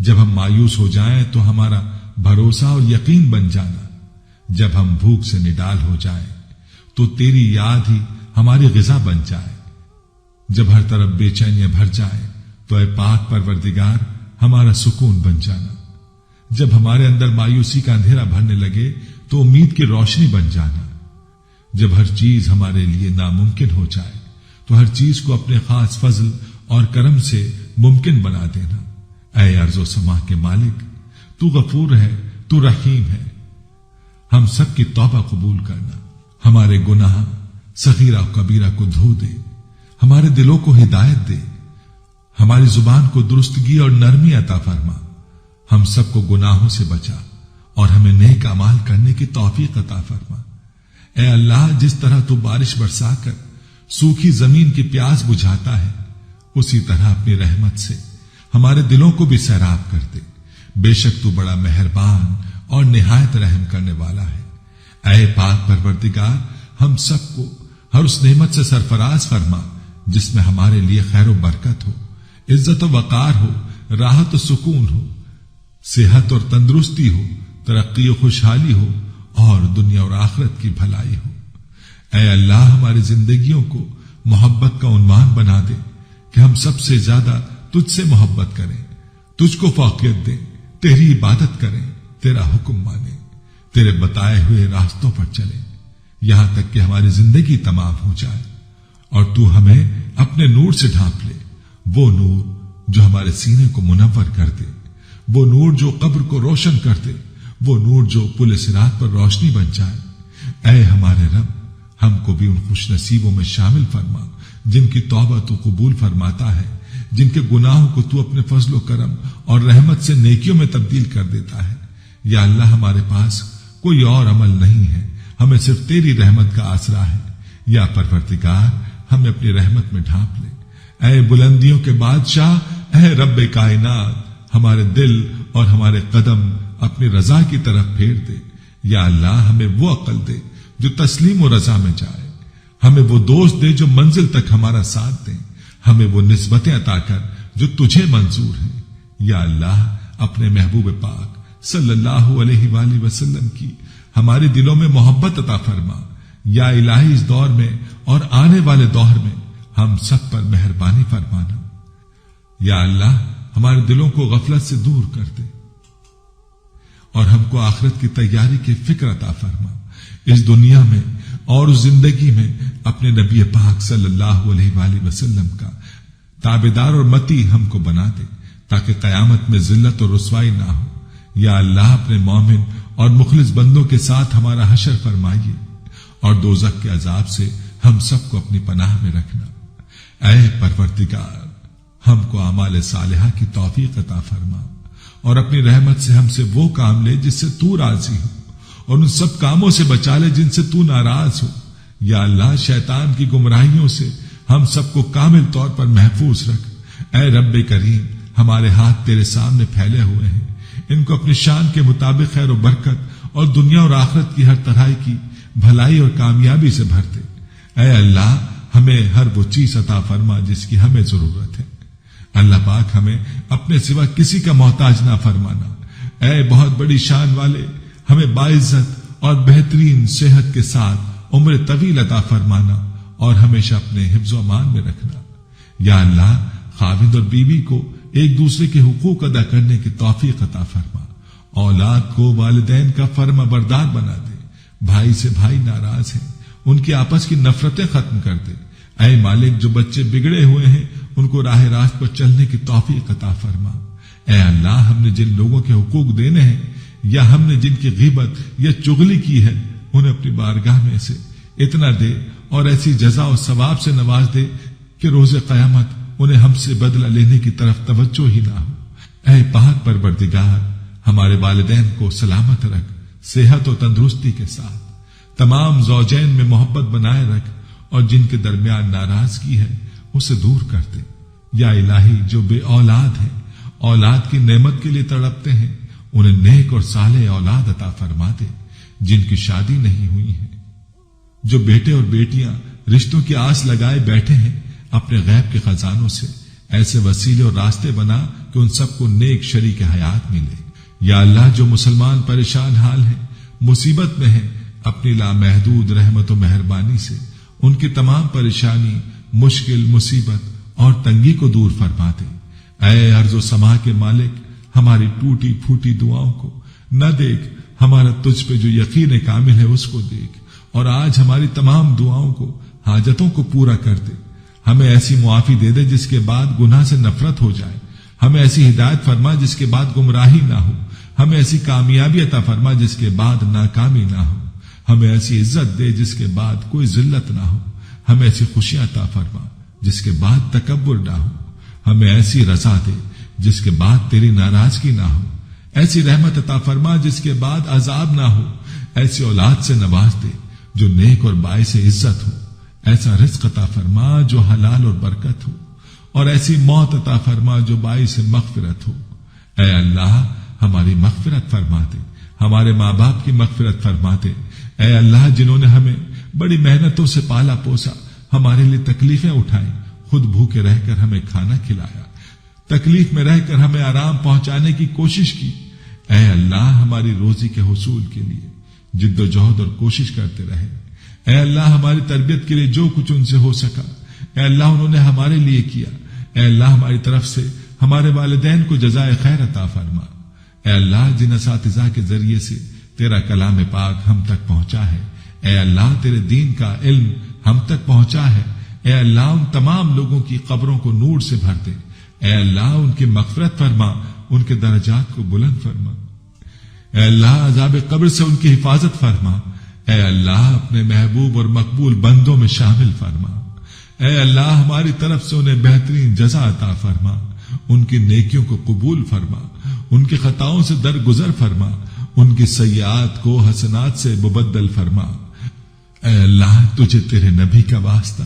Speaker 2: جب ہم مایوس ہو جائیں تو ہمارا بھروسہ اور یقین بن جانا، جب ہم بھوک سے نڈال ہو جائیں تو تیری یاد ہی ہماری غذا بن جائے، جب ہر طرف بے چینیاں بھر جائیں تو اے پاک پروردگار ہمارا سکون بن جانا، جب ہمارے اندر مایوسی کا اندھیرا بھرنے لگے تو امید کی روشنی بن جانا، جب ہر چیز ہمارے لیے ناممکن ہو جائے تو ہر چیز کو اپنے خاص فضل اور کرم سے ممکن بنا دینا۔ اے ارض و سما کے مالک، تو غفور ہے، تو رحیم ہے، ہم سب کی توبہ قبول کرنا، ہمارے گناہ صغیرہ و کبیرہ کو دھو دے، ہمارے دلوں کو ہدایت دے، ہماری زبان کو درستگی اور نرمی عطا فرما، ہم سب کو گناہوں سے بچا اور ہمیں نیک اعمال کرنے کی توفیق عطا فرما۔ اے اللہ، جس طرح تو بارش برسا کر سوکھی زمین کی پیاس بجھاتا ہے، اسی طرح اپنی رحمت سے ہمارے دلوں کو بھی سیراب کر دے، بے شک تو بڑا مہربان اور نہایت رحم کرنے والا ہے۔ اے پاک پروردگار، ہم سب کو ہر اس نعمت سے سرفراز فرما جس میں ہمارے لیے خیر و برکت ہو، عزت و وقار ہو، راحت و سکون ہو، صحت اور تندرستی ہو، ترقی و خوشحالی ہو اور دنیا اور آخرت کی بھلائی ہو۔ اے اللہ، ہماری زندگیوں کو محبت کا عنوان بنا دے کہ ہم سب سے زیادہ تجھ سے محبت کریں، تجھ کو فوقیت دیں، تیری عبادت کریں، تیرا حکم مانیں، تیرے بتائے ہوئے راستوں پر چلیں، یہاں تک کہ ہماری زندگی تمام ہو جائے اور تو ہمیں اپنے نور سے ڈھانپ لے، وہ نور جو ہمارے سینے کو منور کر دے، وہ نور جو قبر کو روشن کر دے، وہ نور جو پل صراط پر روشنی بن جائے۔ اے ہمارے رب، ہم کو بھی ان خوش نصیبوں میں شامل فرما جن کی توبہ تو قبول فرماتا ہے، جن کے گناہوں کو تو اپنے فضل و کرم اور رحمت سے نیکیوں میں تبدیل کر دیتا ہے۔ یا اللہ، ہمارے پاس کوئی اور عمل نہیں ہے، ہمیں صرف تیری رحمت کا آسرا ہے۔ یا پروردگار، ہمیں اپنی رحمت میں ڈھانپ لے۔ اے بلندیوں کے بادشاہ، اے رب کائنات، ہمارے دل اور ہمارے قدم اپنی رضا کی طرف پھیر دے۔ یا اللہ، ہمیں وہ عقل دے جو تسلیم و رضا میں جائے، ہمیں وہ دوست دے جو منزل تک ہمارا ساتھ دیں، ہمیں وہ نسبتیں عطا کر جو تجھے منظور ہیں۔ یا اللہ، اپنے محبوب پاک صلی اللہ علیہ وآلہ وسلم کی ہمارے دلوں میں محبت عطا فرما۔ یا الہی، اس دور میں اور آنے والے دور میں ہم سب پر مہربانی فرمانا۔ یا اللہ، ہمارے دلوں کو غفلت سے دور کر دے اور ہم کو آخرت کی تیاری کی فکر عطا فرما۔ اس دنیا میں اور اس زندگی میں اپنے نبی پاک صلی اللہ علیہ وآلہ وسلم کا تابعدار اور متی ہم کو بنا دے تاکہ قیامت میں ذلت اور رسوائی نہ ہو۔ یا اللہ، اپنے مومن اور مخلص بندوں کے ساتھ ہمارا حشر فرمائیے اور دوزخ کے عذاب سے ہم سب کو اپنی پناہ میں رکھنا۔ اے پروردگار، ہم کو اعمال صالحہ کی توفیق عطا فرما اور اپنی رحمت سے ہم سے وہ کام لے جس سے تو راضی ہو اور ان سب کاموں سے بچا لے جن سے تو ناراض ہو۔ یا اللہ، شیطان کی گمراہیوں سے ہم سب کو کامل طور پر محفوظ رکھ۔ اے رب کریم، ہمارے ہاتھ تیرے سامنے پھیلے ہوئے ہیں، ان کو اپنی شان کے مطابق خیر و برکت اور دنیا اور آخرت کی ہر طرح کی بھلائی اور کامیابی سے بھر دے۔ اے اللہ، ہمیں ہر وہ چیز عطا فرما جس کی ہمیں ضرورت ہے۔ اللہ پاک، ہمیں اپنے سوا کسی کا محتاج نہ فرمانا۔ اے بہت بڑی شان والے، ہمیں باعزت اور بہترین صحت کے ساتھ عمر طویل عطا فرمانا اور ہمیشہ اپنے حفظ و امان میں رکھنا۔ یا اللہ، خاوند اور بیوی کو ایک دوسرے کے حقوق ادا کرنے کی توفیق عطا فرما، اولاد کو والدین کا فرما بردار بنا دے، بھائی سے بھائی ناراض ہیں ان کی آپس کی نفرتیں ختم کر دے۔ اے مالک، جو بچے بگڑے ہوئے ہیں ان کو راہ راست پر چلنے کی توفیق عطا فرما۔ اے اللہ، ہم نے جن لوگوں کے حقوق دینے ہیں یا ہم نے جن کی غیبت یا چغلی کی ہے انہیں اپنی بارگاہ میں سے اتنا دے اور ایسی جزا و ثواب سے نواز دے کہ روز قیامت انہیں ہم سے بدلہ لینے کی طرف توجہ ہی نہ ہو۔ اے پاک پروردگار، ہمارے والدین کو سلامت رکھ، صحت و تندرستی کے ساتھ تمام زوجین میں محبت بنائے رکھ اور جن کے درمیان ناراضگی ہے اسے دور کر دے۔ یا الہی، جو بے اولاد ہیں، اولاد کی نعمت کے لیے تڑپتے ہیں، انہیں نیک اور صالح اولاد عطا فرما دے۔ جن کی شادی نہیں ہوئی ہے، جو بیٹے اور بیٹیاں رشتوں کی آس لگائے بیٹھے ہیں، اپنے غیب کے خزانوں سے ایسے وسیلے اور راستے بنا کہ ان سب کو نیک شریک حیات ملے۔ یا اللہ، جو مسلمان پریشان حال ہیں، مصیبت میں ہیں، اپنی لامحدود رحمت و مہربانی سے ان کی تمام پریشانی، مشکل، مصیبت اور تنگی کو دور فرما دے۔ اے ارض و سما کے مالک، ہماری ٹوٹی پھوٹی دعاؤں کو نہ دیکھ، ہمارا تجھ پہ جو یقین کامل ہے اس کو دیکھ، اور آج ہماری تمام دعاؤں کو، حاجتوں کو پورا کر دے۔ ہمیں ایسی معافی دے دے جس کے بعد گناہ سے نفرت ہو جائے، ہمیں ایسی ہدایت فرما جس کے بعد گمراہی نہ ہو، ہمیں ایسی کامیابی عطا فرما جس کے بعد ناکامی نہ ہو، ہمیں ایسی عزت دے جس کے بعد کوئی ذلت نہ ہو، ہمیں ایسی خوشیاں عطا فرما جس کے بعد تکبر نہ ہو، ہمیں ایسی رضا دے جس کے بعد تیری ناراضگی نہ ہو، ایسی رحمت عطا فرما جس کے بعد عذاب نہ ہو، ایسی اولاد سے نواز دے جو نیک اور باعث عزت ہو، ایسا رزق عطا فرما جو حلال اور برکت ہو، اور ایسی موت عطا فرما جو باعث مغفرت ہو۔ اے اللہ، ہماری مغفرت فرما دے، ہمارے ماں باپ کی مغفرت فرما دے۔ اے اللہ، جنہوں نے ہمیں بڑی محنتوں سے پالا پوسا، ہمارے لیے تکلیفیں اٹھائیں، خود بھوکے رہ کر ہمیں کھانا کھلایا، تکلیف میں رہ کر ہمیں آرام پہنچانے کی کوشش کی۔ اے اللہ، ہماری روزی کے حصول کے لیے جد و جہد اور کوشش کرتے رہے۔ اے اللہ، ہماری تربیت کے لیے جو کچھ ان سے ہو سکا، اے اللہ انہوں نے ہمارے لیے کیا۔ اے اللہ، ہماری طرف سے ہمارے والدین کو جزائے خیر عطا فرما۔ اے اللہ، جن اساتذہ کے ذریعے سے تیرا کلام پاک ہم تک پہنچا ہے، اے اللہ تیرے دین کا علم ہم تک پہنچا ہے، اے اللہ ان تمام لوگوں کی قبروں کو نور سے بھر دے۔ اے اللہ، ان کی مغفرت فرما، ان کے درجات کو بلند فرما۔ اے اللہ، عذاب قبر سے ان کی حفاظت فرما۔ اے اللہ، اپنے محبوب اور مقبول بندوں میں شامل فرما۔ اے اللہ، ہماری طرف سے انہیں بہترین جزا عطا فرما، ان کی نیکیوں کو قبول فرما، ان کی خطاؤں سے درگزر فرما، ان کی سیئات کو حسنات سے مبدل فرما۔ اے اللہ، تجھے تیرے نبی کا واسطہ،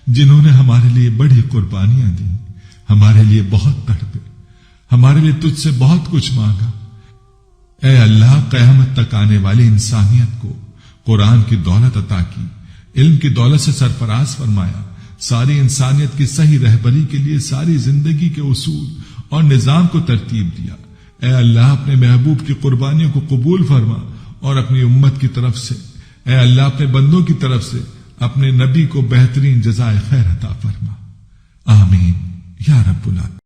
Speaker 2: جنہوں نے ہمارے لیے بڑی قربانیاں دی، ہمارے لیے بہت تڑپے، ہمارے لیے تجھ سے بہت کچھ مانگا۔ اے اللہ، قیامت تک آنے والی انسانیت کو قرآن کی دولت عطا کی، علم کی دولت سے سرفراز فرمایا، ساری انسانیت کی صحیح رہبری کے لیے ساری زندگی کے اصول اور نظام کو ترتیب دیا۔ اے اللہ، اپنے محبوب کی قربانیوں کو قبول فرما، اور اپنی امت کی طرف سے، اے اللہ اپنے بندوں کی طرف سے اپنے نبی کو بہترین جزائے خیر عطا فرما۔ آمین یا رب العالمین۔